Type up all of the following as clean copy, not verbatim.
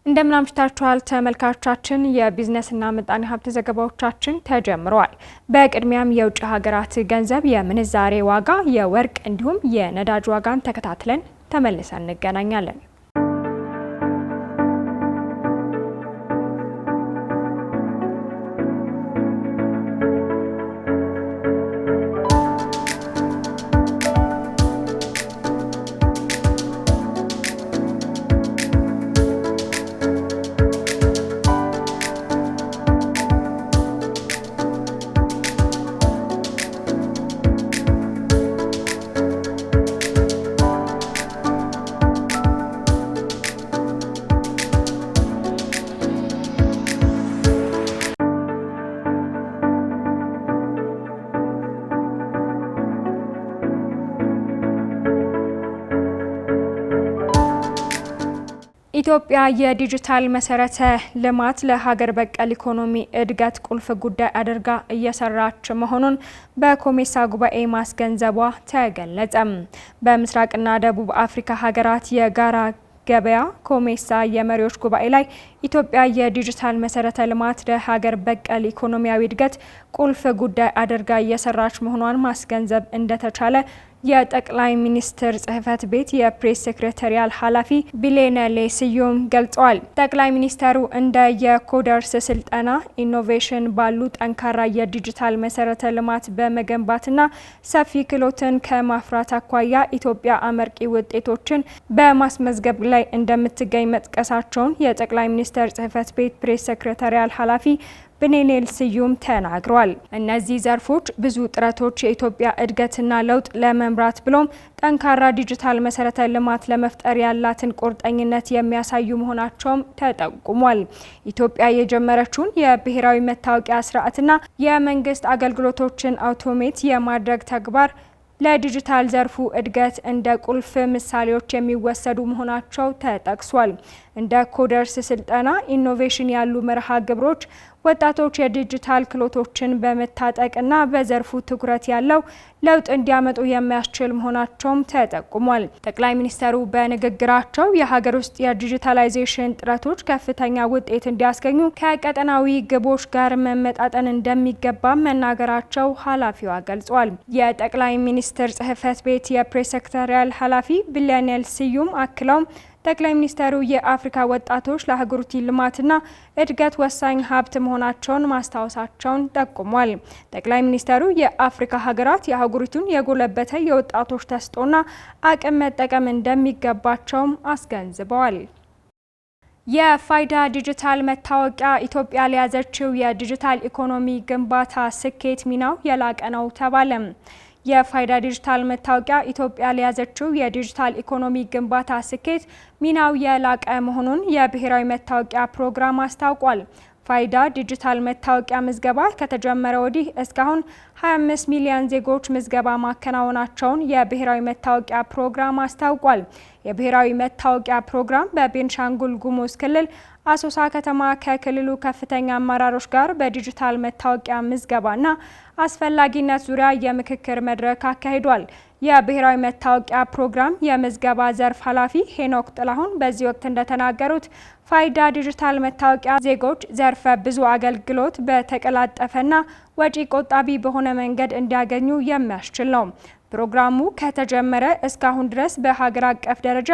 እንደምን አምሽታችኋል ተመልካቾቻችን። የቢዝነስና ምጣኔ ሀብት ዘገባዎቻችን ተጀምረዋል። በቅድሚያም የውጭ ሀገራት ገንዘብ የምንዛሬ ዋጋ፣ የወርቅ እንዲሁም የነዳጅ ዋጋን ተከታትለን ተመልሰን እንገናኛለን። ኢትዮጵያ የዲጂታል መሰረተ ልማት ለሀገር በቀል ኢኮኖሚ እድገት ቁልፍ ጉዳይ አድርጋ እየሰራች መሆኑን በኮሜሳ ጉባኤ ማስገንዘቧ ተገለጸ። በምስራቅና ደቡብ አፍሪካ ሀገራት የጋራ ገበያ ኮሜሳ የመሪዎች ጉባኤ ላይ ኢትዮጵያ የዲጂታል መሰረተ ልማት ለሀገር በቀል ኢኮኖሚያዊ እድገት ቁልፍ ጉዳይ አድርጋ እየሰራች መሆኗን ማስገንዘብ እንደተቻለ የጠቅላይ ሚኒስትር ጽህፈት ቤት የፕሬስ ሴክሬታሪያል ኃላፊ ቢሌኔ ስዩም ገልጸዋል። ጠቅላይ ሚኒስተሩ እንደ የኮደርስ ስልጠና፣ ኢኖቬሽን ባሉ ጠንካራ የዲጂታል መሰረተ ልማት በመገንባትና ሰፊ ክህሎትን ከማፍራት አኳያ ኢትዮጵያ አመርቂ ውጤቶችን በማስመዝገብ ላይ እንደምትገኝ መጥቀሳቸውን የጠቅላይ ሚኒስትር ጽህፈት ቤት ፕሬስ ሴክሬታሪያል ኃላፊ ቢሌኔ ስዩም ተናግረዋል። እነዚህ ዘርፎች ብዙ ጥረቶች የኢትዮጵያ እድገትና ለውጥ ለመምራት ብሎም ጠንካራ ዲጂታል መሰረተ ልማት ለመፍጠር ያላትን ቁርጠኝነት የሚያሳዩ መሆናቸውም ተጠቁሟል። ኢትዮጵያ የጀመረችውን የብሔራዊ መታወቂያ ስርዓትና የመንግስት አገልግሎቶችን አውቶሜት የማድረግ ተግባር ለዲጂታል ዘርፉ እድገት እንደ ቁልፍ ምሳሌዎች የሚወሰዱ መሆናቸው ተጠቅሷል። እንደ ኮደርስ ስልጠና፣ ኢኖቬሽን ያሉ መርሃ ግብሮች ወጣቶች የዲጂታል ክህሎቶችን በመታጠቅና በዘርፉ ትኩረት ያለው ለውጥ እንዲያመጡ የሚያስችል መሆናቸውም ተጠቁሟል። ጠቅላይ ሚኒስትሩ በንግግራቸው የሀገር ውስጥ የዲጂታላይዜሽን ጥረቶች ከፍተኛ ውጤት እንዲያስገኙ ከቀጠናዊ ግቦች ጋር መመጣጠን እንደሚገባ መናገራቸው ኃላፊዋ ገልጿል። የጠቅላይ ሚኒስትር ጽህፈት ቤት የፕሬስ ሴክሬታሪያል ኃላፊ ቢሌኔ ስዩም አክለውም ጠቅላይ ሚኒስትሩ የአፍሪካ ወጣቶች ለሀገሪቱ ልማትና እድገት ወሳኝ ሀብት መሆናቸውን ማስታወሳቸውን ጠቁሟል። ጠቅላይ ሚኒስትሩ የአፍሪካ ሀገራት የሀገሪቱን የጎለበተ የወጣቶች ተሰጥኦና አቅም መጠቀም እንደሚገባቸውም አስገንዝበዋል። የፋይዳ ዲጂታል መታወቂያ ኢትዮጵያ ለያዘችው የዲጂታል ኢኮኖሚ ግንባታ ስኬት ሚናው የላቀ ነው ተባለ። የፋይዳ ዲጂታል መታወቂያ ኢትዮጵያ ለያዘችው የዲጂታል ኢኮኖሚ ግንባታ ስኬት ሚናው የላቀ መሆኑን የብሔራዊ መታወቂያ ፕሮግራም አስታውቋል። ፋይዳ ዲጂታል መታወቂያ ምዝገባ ከተጀመረ ወዲህ እስካሁን 25 ሚሊዮን ዜጎች ምዝገባ ማከናወናቸውን የብሔራዊ መታወቂያ ፕሮግራም አስታውቋል። የብሔራዊ መታወቂያ ፕሮግራም በቤንሻንጉል ጉሙዝ ክልል አሶሳ ከተማ ከክልሉ ከፍተኛ አመራሮች ጋር በዲጂታል መታወቂያ ምዝገባና አስፈላጊነት ዙሪያ የምክክር መድረክ አካሂዷል። የብሔራዊ መታወቂያ ፕሮግራም የምዝገባ ዘርፍ ኃላፊ ሄኖክ ጥላሁን በዚህ ወቅት እንደተናገሩት ፋይዳ ዲጂታል መታወቂያ ዜጎች ዘርፈ ብዙ አገልግሎት በተቀላጠፈና ወጪ ቆጣቢ በሆነ መንገድ እንዲያገኙ የሚያስችል ነው። ፕሮግራሙ ከተጀመረ እስካሁን ድረስ በሀገር አቀፍ ደረጃ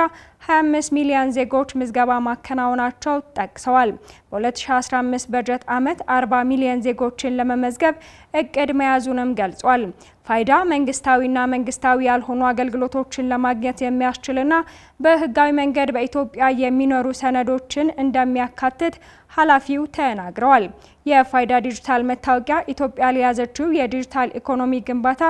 25 ሚሊዮን ዜጎች ምዝገባ ማከናወናቸው ጠቅሰዋል። በ2015 በጀት ዓመት 40 ሚሊዮን ዜጎችን ለመመዝገብ እቅድ መያዙንም ገልጿል። ፋይዳ መንግስታዊና መንግስታዊ ያልሆኑ አገልግሎቶችን ለማግኘት የሚያስችልና በህጋዊ መንገድ በኢትዮጵያ የሚኖሩ ሰነዶችን እንደሚያካትት ኃላፊው ተናግረዋል። የፋይዳ ዲጂታል መታወቂያ ኢትዮጵያ ለያዘችው የዲጂታል ኢኮኖሚ ግንባታ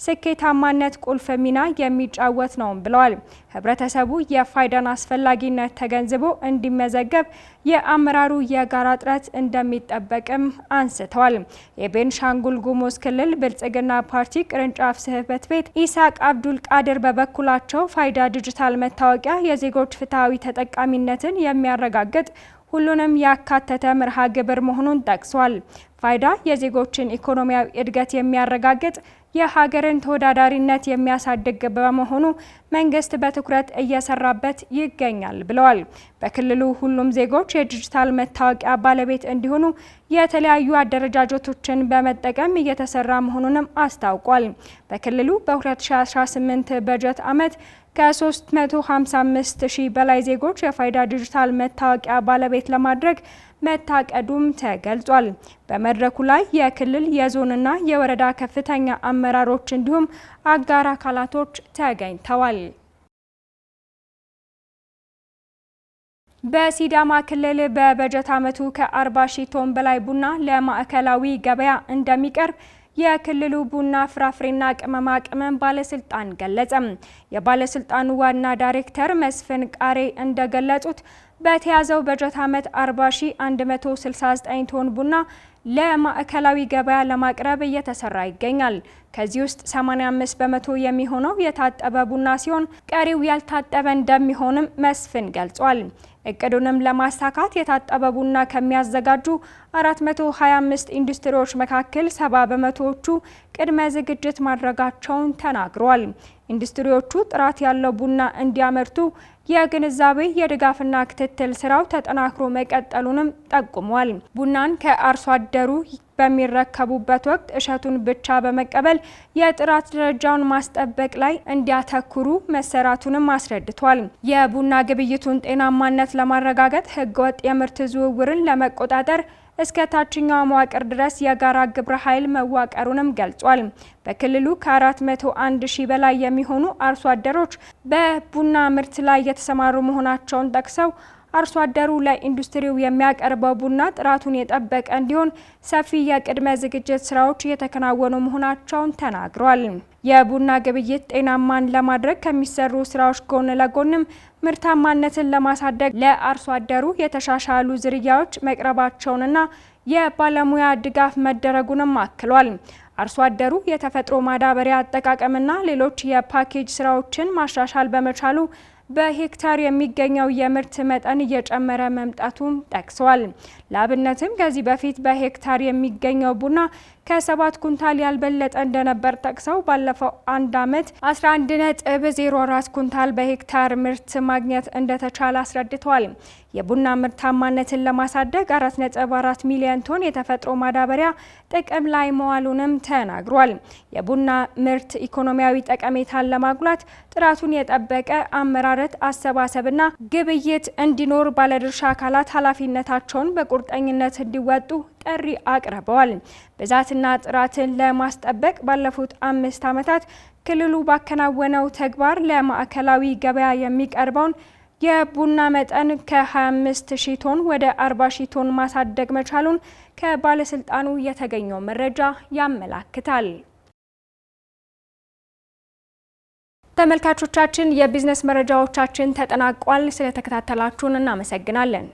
ስኬታማነት ቁልፍ ሚና የሚጫወት ነው ብለዋል። ህብረተሰቡ የፋይዳን አስፈላጊነት ተገንዝቦ እንዲመዘገብ የአመራሩ የጋራ ጥረት እንደሚጠበቅም አንስተዋል። የቤንሻንጉል ጉሙዝ ክልል ብልጽግና ፓርቲ ቅርንጫፍ ጽህፈት ቤት ኢሳቅ አብዱል ቃድር በበኩላቸው ፋይዳ ዲጂታል መታወቂያ የዜጎች ፍትሐዊ ተጠቃሚነትን የሚያረጋግጥ ሁሉንም ያካተተ መርሃ ግብር መሆኑን ጠቅሷል። ፋይዳ የዜጎችን ኢኮኖሚያዊ እድገት የሚያረጋግጥ የሀገርን ተወዳዳሪነት የሚያሳድግ በመሆኑ መንግስት በትኩረት እየሰራበት ይገኛል ብለዋል። በክልሉ ሁሉም ዜጎች የዲጂታል መታወቂያ ባለቤት እንዲሆኑ የተለያዩ አደረጃጀቶችን በመጠቀም እየተሰራ መሆኑንም አስታውቋል። በክልሉ በ2018 በጀት ዓመት ከ355 ሺህ በላይ ዜጎች የፋይዳ ዲጂታል መታወቂያ ባለቤት ለማድረግ መታቀዱም ተገልጿል። በመድረኩ ላይ የክልል የዞንና የወረዳ ከፍተኛ አመራሮች እንዲሁም አጋር አካላቶች ተገኝተዋል። በሲዳማ ክልል በበጀት ዓመቱ ከ40 ሺህ ቶን በላይ ቡና ለማዕከላዊ ገበያ እንደሚቀርብ የክልሉ ቡና ፍራፍሬና ቅመማ ቅመም ባለስልጣን ገለጸ። የባለስልጣኑ ዋና ዳይሬክተር መስፍን ቃሬ እንደገለጹት በተያዘው በጀት ዓመት 40,169 ቶን ቡና ለማዕከላዊ ገበያ ለማቅረብ እየተሰራ ይገኛል። ከዚህ ውስጥ 85 በመቶ የሚሆነው የታጠበ ቡና ሲሆን ቀሪው ያልታጠበ እንደሚሆንም መስፍን ገልጿል። እቅዱንም ለማሳካት የታጠበ ቡና ከሚያዘጋጁ 425 ኢንዱስትሪዎች መካከል 70 በመቶዎቹ ቅድመ ዝግጅት ማድረጋቸውን ተናግረዋል። ኢንዱስትሪዎቹ ጥራት ያለው ቡና እንዲያመርቱ የግንዛቤ የድጋፍና ክትትል ስራው ተጠናክሮ መቀጠሉንም ጠቁሟል። ቡናን ከአርሶ አደሩ በሚረከቡበት ወቅት እሸቱን ብቻ በመቀበል የጥራት ደረጃውን ማስጠበቅ ላይ እንዲያተኩሩ መሰራቱንም አስረድቷል። የቡና ግብይቱን ጤናማነት ለማረጋገጥ ህገወጥ የምርት ዝውውርን ለመቆጣጠር እስከ ታችኛው መዋቅር ድረስ የጋራ ግብረ ኃይል መዋቀሩንም ገልጿል። በክልሉ ከ401 ሺህ በላይ የሚሆኑ አርሶ አደሮች በቡና ምርት ላይ የተሰማሩ መሆናቸውን ጠቅሰው አርሶ አደሩ ለኢንዱስትሪው የሚያቀርበው ቡና ጥራቱን የጠበቀ እንዲሆን ሰፊ የቅድመ ዝግጅት ስራዎች እየተከናወኑ መሆናቸውን ተናግረዋል። የቡና ግብይት ጤናማን ለማድረግ ከሚሰሩ ስራዎች ጎን ለጎንም ምርታማነትን ለማሳደግ ለአርሶ አደሩ የተሻሻሉ ዝርያዎች መቅረባቸውንና የባለሙያ ድጋፍ መደረጉንም አክሏል። አርሶ አደሩ የተፈጥሮ ማዳበሪያ አጠቃቀምና ሌሎች የፓኬጅ ስራዎችን ማሻሻል በመቻሉ በሄክታር የሚገኘው የምርት መጠን እየጨመረ መምጣቱን ጠቅሰዋል። ለአብነትም ከዚህ በፊት በሄክታር የሚገኘው ቡና ከ7 ኩንታል ያልበለጠ እንደነበር ጠቅሰው ባለፈው አንድ ዓመት 11.04 ኩንታል በሄክታር ምርት ማግኘት እንደተቻለ አስረድተዋል። የቡና ምርታማነትን ለማሳደግ 4.4 ሚሊዮን ቶን የተፈጥሮ ማዳበሪያ ጥቅም ላይ መዋሉንም ተናግሯል። የቡና ምርት ኢኮኖሚያዊ ጠቀሜታን ለማጉላት ጥራቱን የጠበቀ አመራረት፣ አሰባሰብና ግብይት እንዲኖር ባለድርሻ አካላት ኃላፊነታቸውን በቁርጠኝነት እንዲወጡ ጥሪ አቅርበዋል። ብዛትና ጥራትን ለማስጠበቅ ባለፉት 5 ዓመታት ክልሉ ባከናወነው ተግባር ለማዕከላዊ ገበያ የሚቀርበውን የቡና መጠን ከ25 ሺህ ቶን ወደ 40 ሺህ ቶን ማሳደግ መቻሉን ከባለስልጣኑ የተገኘው መረጃ ያመላክታል። ተመልካቾቻችን፣ የቢዝነስ መረጃዎቻችን ተጠናቋል። ስለተከታተላችሁን እናመሰግናለን።